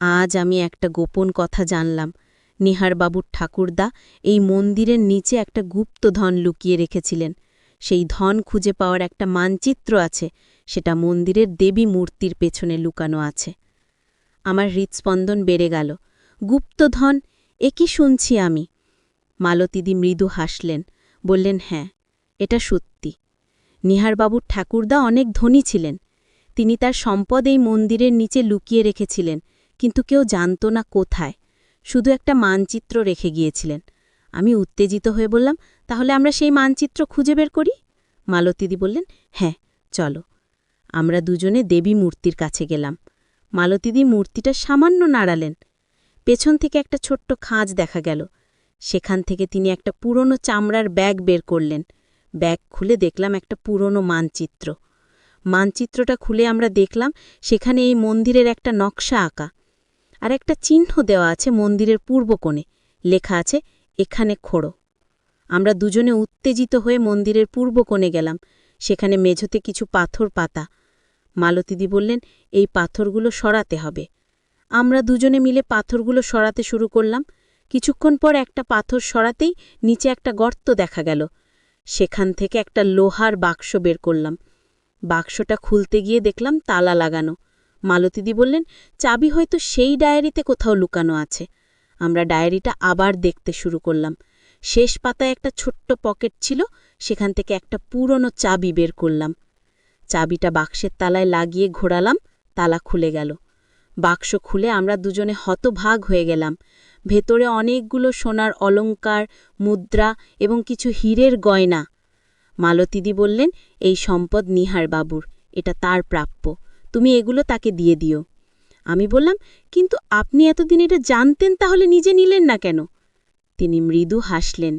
আজ আমি একটা গোপন কথা জানলাম। নিহারবাবুর ঠাকুরদা এই মন্দিরের নিচে একটা গুপ্ত ধন লুকিয়ে রেখেছিলেন। সেই ধন খুঁজে পাওয়ার একটা মানচিত্র আছে, সেটা মন্দিরের দেবী মূর্তির পেছনে লুকানো আছে। আমার হৃৎস্পন্দন বেড়ে গেল। গুপ্তধন, এ কি শুনছি আমি? মালতীদি মৃদু হাসলেন, বললেন, হ্যাঁ, এটা সত্যি। নিহারবাবুর ঠাকুরদা অনেক ধনী ছিলেন। তিনি তার সম্পদ এই মন্দিরের নিচে লুকিয়ে রেখেছিলেন, কিন্তু কেউ জানত না কোথায়। শুধু একটা মানচিত্র রেখে গিয়েছিলেন। আমি উত্তেজিত হয়ে বললাম, তাহলে আমরা সেই মানচিত্র খুঁজে বের করি? মালতীদি বললেন, হ্যাঁ, চলো। আমরা দুজনে দেবী মূর্তির কাছে গেলাম। মালতীদি মূর্তিটা সামান্য নাড়ালেন। পেছন থেকে একটা ছোট্ট খাঁজ দেখা গেল। সেখান থেকে তিনি একটা পুরনো চামড়ার ব্যাগ বের করলেন। ব্যাগ খুলে দেখলাম একটা পুরনো মানচিত্র। মানচিত্রটা খুলে আমরা দেখলাম সেখানে এই মন্দিরের একটা নকশা আঁকা, আর একটা চিহ্ন দেওয়া আছে মন্দিরের পূর্ব কোণে। লেখা আছে, এখানে খোড়ো। আমরা দুজনে উত্তেজিত হয়ে মন্দিরের পূর্ব কোণে গেলাম। সেখানে মেঝোতে কিছু পাথর পাতা। মালতীদি বললেন, এই পাথরগুলো সরাতে হবে। আমরা দুজনে মিলে পাথরগুলো সরাতে শুরু করলাম। কিছুক্ষণ পর একটা পাথর সরাতেই নিচে একটা গর্ত দেখা গেল। সেখান থেকে একটা লোহার বাক্স বের করলাম। বাক্সটা খুলতে গিয়ে দেখলাম তালা লাগানো। মালতীদি বললেন, চাবি হয়তো সেই ডায়েরিতে কোথাও লুকানো আছে। আমরা ডায়েরিটা আবার দেখতে শুরু করলাম। শেষ পাতায় একটা ছোট্ট পকেট ছিল, সেখান থেকে একটা পুরনো চাবি বের করলাম। চাবিটা বাক্সের তালায় লাগিয়ে ঘোরালাম, তালা খুলে গেল। বাক্স খুলে আমরা দুজনে হতভাগ হয়ে গেলাম। ভেতরে অনেকগুলো সোনার অলংকার, মুদ্রা এবং কিছু হীরের গয়না। মালতীদি বললেন, এই সম্পদ নিহারবাবুর, এটা তার প্রাপ্য, তুমি এগুলো তাকে দিয়ে দিও। আমি বললাম, কিন্তু আপনি এতদিন এটা জানতেন, তাহলে নিজে নিলেন না কেন? তিনি মৃদু হাসলেন,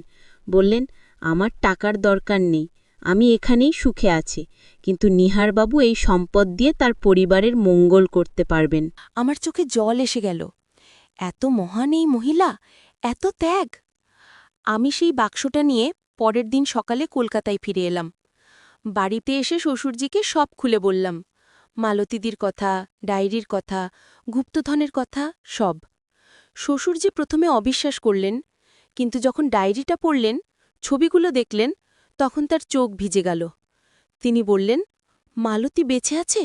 বললেন, আমার টাকার দরকার নেই, আমি এখানেই সুখে আছি, কিন্তু নিহারবাবু এই সম্পদ দিয়ে তার পরিবারের মঙ্গল করতে পারবেন। আমার চোখে জল এসে গেল। এত মহান এই মহিলা, এত ত্যাগ! আমি সেই বাক্সটা নিয়ে পরের দিন সকালে কলকাতায় ফিরে এলাম। বাড়িতে এসে শ্বশুরজিকে সব খুলে বললাম, মালতীদির কথা, ডায়েরির কথা, গুপ্তধনের কথা, সব। শ্বশুরজি প্রথমে অবিশ্বাস করলেন, কিন্তু যখন ডায়েরিটা পড়লেন, ছবিগুলো দেখলেন, তখন তার চোখ ভিজে গেল। তিনি বললেন, মালতী বেঁচে আছে?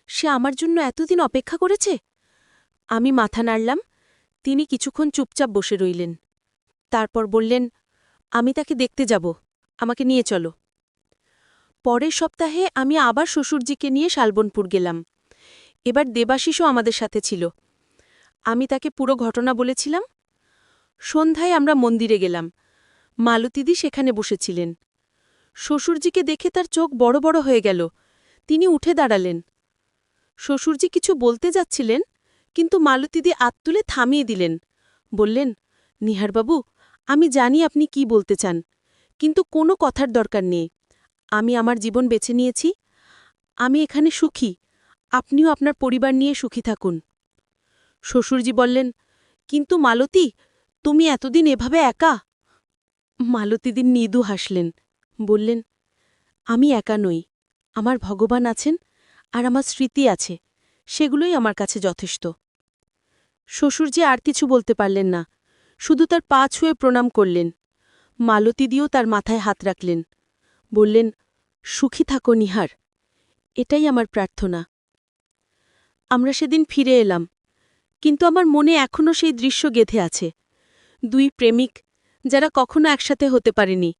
সে আমার জন্য এতদিন অপেক্ষা করেছে? আমি মাথা নাড়লাম। তিনি কিছুক্ষণ চুপচাপ বসে রইলেন। তারপর বললেন, আমি তাকে দেখতে যাব, আমাকে নিয়ে চলো। পরের সপ্তাহে আমি আবার শ্বশুরজিকে নিয়ে শালবনপুর গেলাম। এবার দেবাশিসও আমাদের সাথে ছিল। আমি তাকে পুরো ঘটনা বলেছিলাম। সন্ধ্যায় আমরা মন্দিরে গেলাম। মালতীদি সেখানে বসেছিলেন। শ্বশুরজিকে দেখে তার চোখ বড় বড় হয়ে গেল। তিনি উঠে দাঁড়ালেন। শ্বশুরজি কিছু বলতে যাচ্ছিলেন, কিন্তু মালতীদি হাত তুলে থামিয়ে দিলেন। বললেন, নিহারবাবু, আমি জানি আপনি কি বলতে চান, কিন্তু কোনো কথার দরকার নেই। আমি আমার জীবন বেছে নিয়েছি। আমি এখানে সুখী। আপনিও আপনার পরিবার নিয়ে সুখী থাকুন। শ্বশুরজি বললেন, কিন্তু মালতী, তুমি এতদিন এভাবে একা। মালতীদি মৃদু হাসলেন, বললেন, আমি একা নই। আমার ভগবান আছেন, আর আমার স্মৃতি আছে। সেগুলোই আমার কাছে যথেষ্ট। শ্বশুরজি আর কিছু বলতে পারলেন না, শুধু তার পা ছুঁয়ে প্রণাম করলেন। মালতীদিও তার মাথায় হাত রাখলেন, বললেন, সুখী থাকো নিহার, এটাই আমার প্রার্থনা। আমরা সেদিন ফিরে এলাম, কিন্তু আমার মনে এখনও সেই দৃশ্য গেঁথে আছে। দুই প্রেমিক, যারা কখনো একসাথে হতে পারেনি,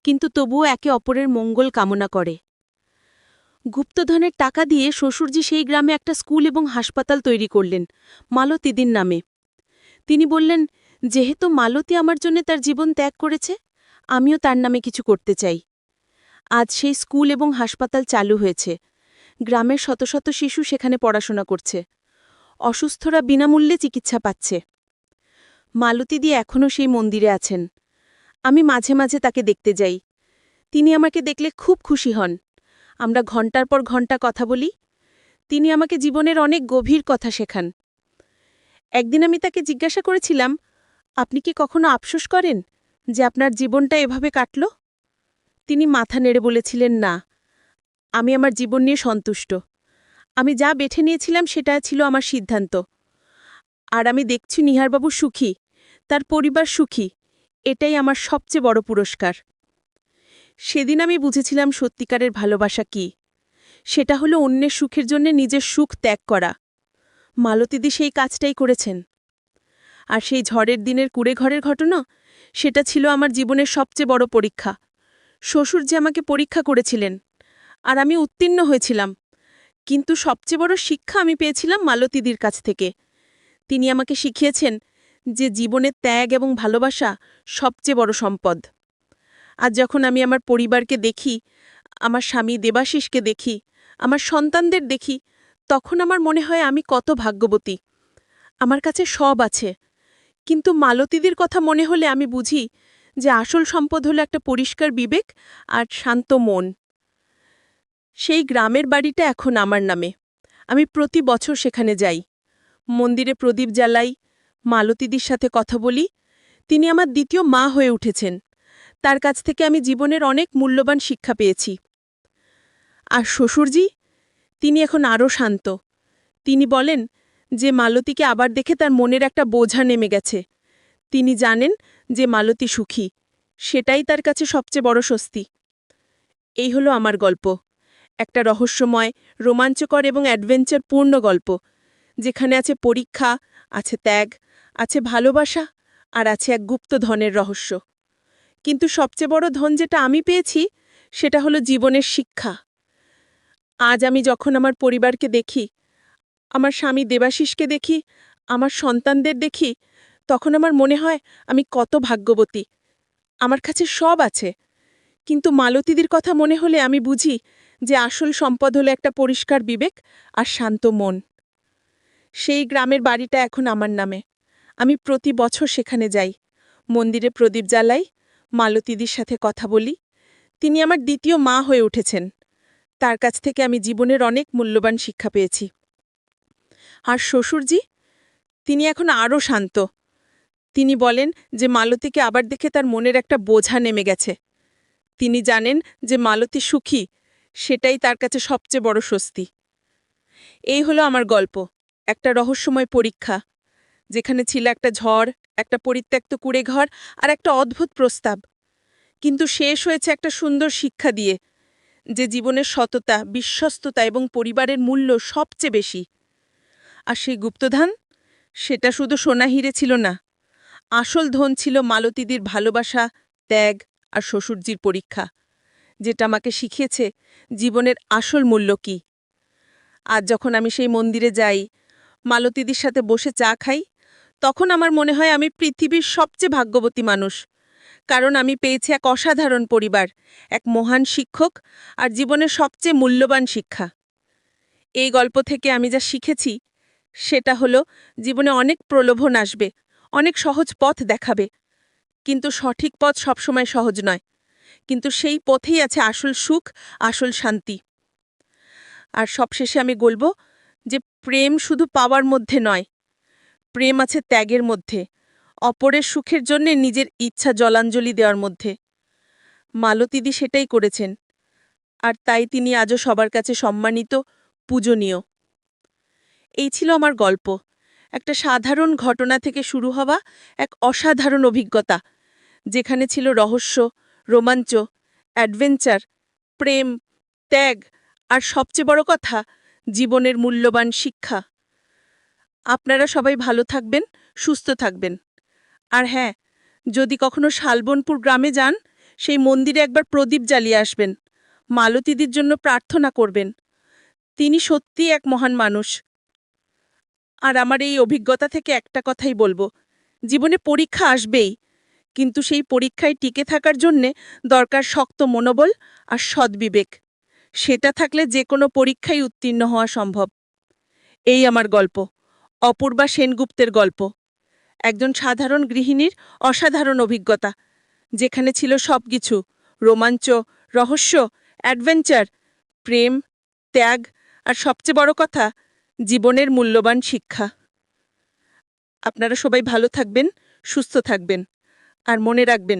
কিন্তু তবুও একে অপরের মঙ্গল কামনা করে। গুপ্তধনের টাকা দিয়ে শ্বশুরজি সেই গ্রামে একটা স্কুল এবং হাসপাতাল তৈরি করলেন, মালতীদির নামে। তিনি বললেন, যেহেতু মালতী আমার জন্য তার জীবন ত্যাগ করেছে, আমিও তার নামে কিছু করতে চাই। আজ সেই স্কুল এবং হাসপাতাল চালু হয়েছে। গ্রামের শত শত শিশু সেখানে পড়াশোনা করছে। অসুস্থরা বিনামূল্যে চিকিৎসা পাচ্ছে। মালতীদি এখনও সেই মন্দিরে আছেন। আমি মাঝে মাঝে তাকে দেখতে যাই। তিনি আমাকে দেখলে খুব খুশি হন। আমরা ঘণ্টার পর ঘণ্টা কথা বলি। তিনি আমাকে জীবনের অনেক গভীর কথা শেখান। একদিন আমি তাকে জিজ্ঞাসা করেছিলাম, আপনি কি কখনো আফসোস করেন যে আপনার জীবনটা এভাবে কাটল? তিনি মাথা নেড়ে বলেছিলেন, না, আমি আমার জীবন নিয়ে সন্তুষ্ট। আমি যা বেছে নিয়েছিলাম সেটা ছিল আমার সিদ্ধান্ত। আর আমি দেখছি নিহারবাবু সুখী, তার পরিবার সুখী। এটাই আমার সবচেয়ে বড় পুরস্কার। সেদিন আমি বুঝেছিলাম সত্যিকারের ভালোবাসা কি। সেটা হলো অন্যের সুখের জন্য নিজের সুখ ত্যাগ করা। মালতীদি সেই কাজটাই করেছেন। আর সেই ঝড়ের দিনের কুঁড়েঘরের ঘটনা, সেটা ছিল আমার জীবনের সবচেয়ে বড় পরীক্ষা। শ্বশুর যে আমাকে পরীক্ষা করেছিলেন, আর আমি উত্তীর্ণ হয়েছিলাম। কিন্তু সবচেয়ে বড় শিক্ষা আমি পেয়েছিলাম মালতীদির কাছ থেকে। তিনি আমাকে শিখিয়েছেন যে জীবনের ত্যাগ এবং ভালোবাসা সবচেয়ে বড় সম্পদ। আজ যখন আমি আমার পরিবারকে দেখি, আমার স্বামী দেবাশিসকে দেখি, আমার সন্তানদের দেখি, তখন আমার মনে হয় আমি কত ভাগ্যবতী। আমার কাছে সব আছে, কিন্তু মালতীদির কথা মনে হলে আমি বুঝি যে আসল সম্পদ হলো একটা পরিষ্কার বিবেক আর শান্ত মন। সেই গ্রামের বাড়িটা এখন আমার নামে। আমি প্রতি বছর সেখানে যাই, মন্দিরে প্রদীপ জ্বালাই, মালতীদির সাথে কথা বলি। তিনি আমার দ্বিতীয় মা হয়ে উঠেছেন। তার কাছ থেকে আমি জীবনের অনেক মূল্যবান শিক্ষা পেয়েছি। আর শ্বশুরজি, তিনি এখন আরও শান্ত। তিনি বলেন যে মালতীকে আবার দেখে তার মনের একটা বোঝা নেমে গেছে। তিনি জানেন যে মালতী সুখী, সেটাই তার কাছে সবচেয়ে বড় স্বস্তি। এই হলো আমার গল্প, একটা রহস্যময়, রোমাঞ্চকর এবং অ্যাডভেঞ্চারপূর্ণ গল্প, যেখানে আছে পরীক্ষা, আছে ত্যাগ, আছে ভালোবাসা, আর আছে এক গুপ্ত ধনের রহস্য। কিন্তু সবচেয়ে বড় ধন যেটা আমি পেয়েছি, সেটা হলো জীবনের শিক্ষা। আজ আমি যখন আমার পরিবারকে দেখি, আমার স্বামী দেবাশিসকে দেখি, আমার সন্তানদের দেখি, তখন আমার মনে হয় আমি কত ভাগ্যবতী। আমার কাছে সব আছে, কিন্তু মালতীদির কথা মনে হলে আমি বুঝি যে আসল সম্পদ হলো একটা পরিষ্কার বিবেক আর শান্ত মন। সেই গ্রামের বাড়িটা এখন আমার নামে। আমি প্রতি বছর সেখানে যাই, মন্দিরে প্রদীপ জ্বালাই, মালতীদির সাথে কথা বলি। তিনি আমার দ্বিতীয় মা হয়ে উঠেছেন। তার কাছ থেকে আমি জীবনের অনেক মূল্যবান শিক্ষা পেয়েছি। আর শ্বশুরজি, তিনি এখন আরও শান্ত। তিনি বলেন যে মালতীকে আবার দেখে তার মনের একটা বোঝা নেমে গেছে। তিনি জানেন যে মালতী সুখী, সেটাই তার কাছে সবচেয়ে বড় স্বস্তি। এই হলো আমার গল্প, একটা রহস্যময় পরীক্ষা, যেখানে ছিল একটা ঝড়, একটা পরিত্যক্ত কুঁড়েঘর আর একটা অদ্ভুত প্রস্তাব। কিন্তু শেষ হয়েছে একটা সুন্দর শিক্ষা দিয়ে, যে জীবনের সততা, বিশ্বস্ততা এবং পরিবারের মূল্য সবচেয়ে বেশি। আর সেই গুপ্তধন, সেটা শুধু সোনা হিরে ছিল না। আসল ধন ছিল মালতীদির ভালোবাসা, ত্যাগ আর শ্বশুরজির পরীক্ষা, যেটা আমাকে শিখিয়েছে জীবনের আসল মূল্য কী। আজ যখন আমি সেই মন্দিরে যাই, মালতীদির সাথে বসে চা খাই, তখন আমার মনে হয় আমি পৃথিবীর সবচেয়ে ভাগ্যবতী মানুষ। কারণ আমি পেয়েছি এক অসাধারণ পরিবার, এক মহান শিক্ষক আর জীবনের সবচেয়ে মূল্যবান শিক্ষা। এই গল্প থেকে আমি যা শিখেছি সেটা হলো, জীবনে অনেক প্রলোভন আসবে, অনেক সহজ পথ দেখাবে, কিন্তু সঠিক পথ সবসময় সহজ নয়। কিন্তু সেই পথেই আছে আসল সুখ, আসল শান্তি। আর সবশেষে আমি বলবো যে প্রেম শুধু পাওয়ার মধ্যে নয়, প্রেম আছে ত্যাগের মধ্যে, অপরের সুখের জন্যে নিজের ইচ্ছা জলাঞ্জলি দেওয়ার মধ্যে। মালতীদি সেটাই করেছেন, আর তাই তিনি আজও সবার কাছে সম্মানিত, পূজনীয়। এই ছিল আমার গল্প, একটা সাধারণ ঘটনা থেকে শুরু হওয়া এক অসাধারণ অভিজ্ঞতা, যেখানে ছিল রহস্য, রোমাঞ্চ, অ্যাডভেঞ্চার, প্রেম, ত্যাগ আর সবচেয়ে বড় কথা, জীবনের মূল্যবান শিক্ষা। আপনারা সবাই ভালো থাকবেন, সুস্থ থাকবেন। আর হ্যাঁ, যদি কখনো শালবনপুর গ্রামে যান, সেই মন্দিরে একবার প্রদীপ জ্বালিয়ে আসবেন, মালতীদির জন্য প্রার্থনা করবেন। তিনি সত্যিই এক মহান মানুষ। আর আমার এই অভিজ্ঞতা থেকে একটা কথাই বলবো, জীবনে পরীক্ষা আসবেই, কিন্তু সেই পরীক্ষায় টিকে থাকার জন্যে দরকার শক্ত মনোবল আর সদ্বিবেক। সেটা থাকলে যে কোনো পরীক্ষায় উত্তীর্ণ হওয়া সম্ভব। এই আমার গল্প, অপূর্বা সেনগুপ্তের গল্প, একজন সাধারণ গৃহিণীর অসাধারণ অভিজ্ঞতা, যেখানে ছিল সবকিছু: রোমাঞ্চ, রহস্য, অ্যাডভেঞ্চার, প্রেম, ত্যাগ আর সবচেয়ে বড় কথা, জীবনের মূল্যবান শিক্ষা। আপনারা সবাই ভালো থাকবেন, সুস্থ থাকবেন, আর মনে রাখবেন,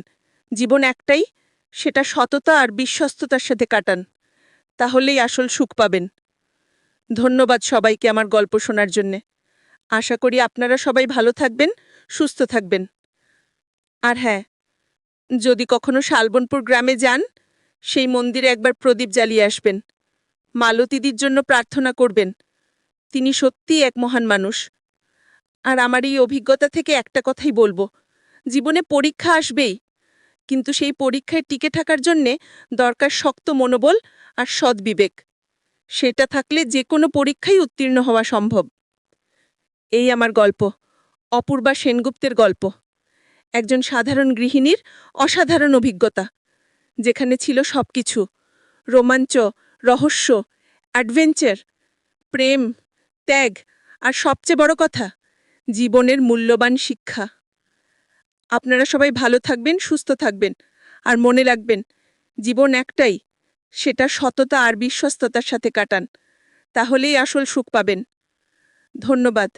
জীবন একটাই, সেটা সততা আর বিশ্বস্ততার সাথে কাটান, তাহলেই আসল সুখ পাবেন। ধন্যবাদ সবাইকে আমার গল্প শোনার জন্যে। আশা করি আপনারা সবাই ভালো থাকবেন, সুস্থ থাকবেন। আর হ্যাঁ, যদি কখনো শালবনপুর গ্রামে যান, সেই মন্দিরে একবার প্রদীপ জ্বালিয়ে আসবেন, মালতীদির জন্য প্রার্থনা করবেন। তিনি সত্যিই এক মহান মানুষ। আর আমার এই অভিজ্ঞতা থেকে একটা কথাই বলবো, জীবনে পরীক্ষা আসবেই, কিন্তু সেই পরীক্ষায় টিকে থাকার জন্যে দরকার শক্ত মনোবল আর সদ্বিবেক। সেটা থাকলে যে কোনো পরীক্ষায় উত্তীর্ণ হওয়া সম্ভব। এই আমার গল্প, অপূর্বা সেনগুপ্তের গল্প, একজন সাধারণ গৃহিণীর অসাধারণ অভিজ্ঞতা, যেখানে ছিল সবকিছু: রোমাঞ্চ, রহস্য, অ্যাডভেঞ্চার, প্রেম, ত্যাগ আর সবচেয়ে বড় কথা, জীবনের মূল্যবান শিক্ষা। আপনারা সবাই ভালো থাকবেন, সুস্থ থাকবেন, আর মনে রাখবেন, জীবন একটাই, সেটা সততা আর বিশ্বস্ততার সাথে কাটান, তাহলেই আসল সুখ পাবেন। ধন্যবাদ।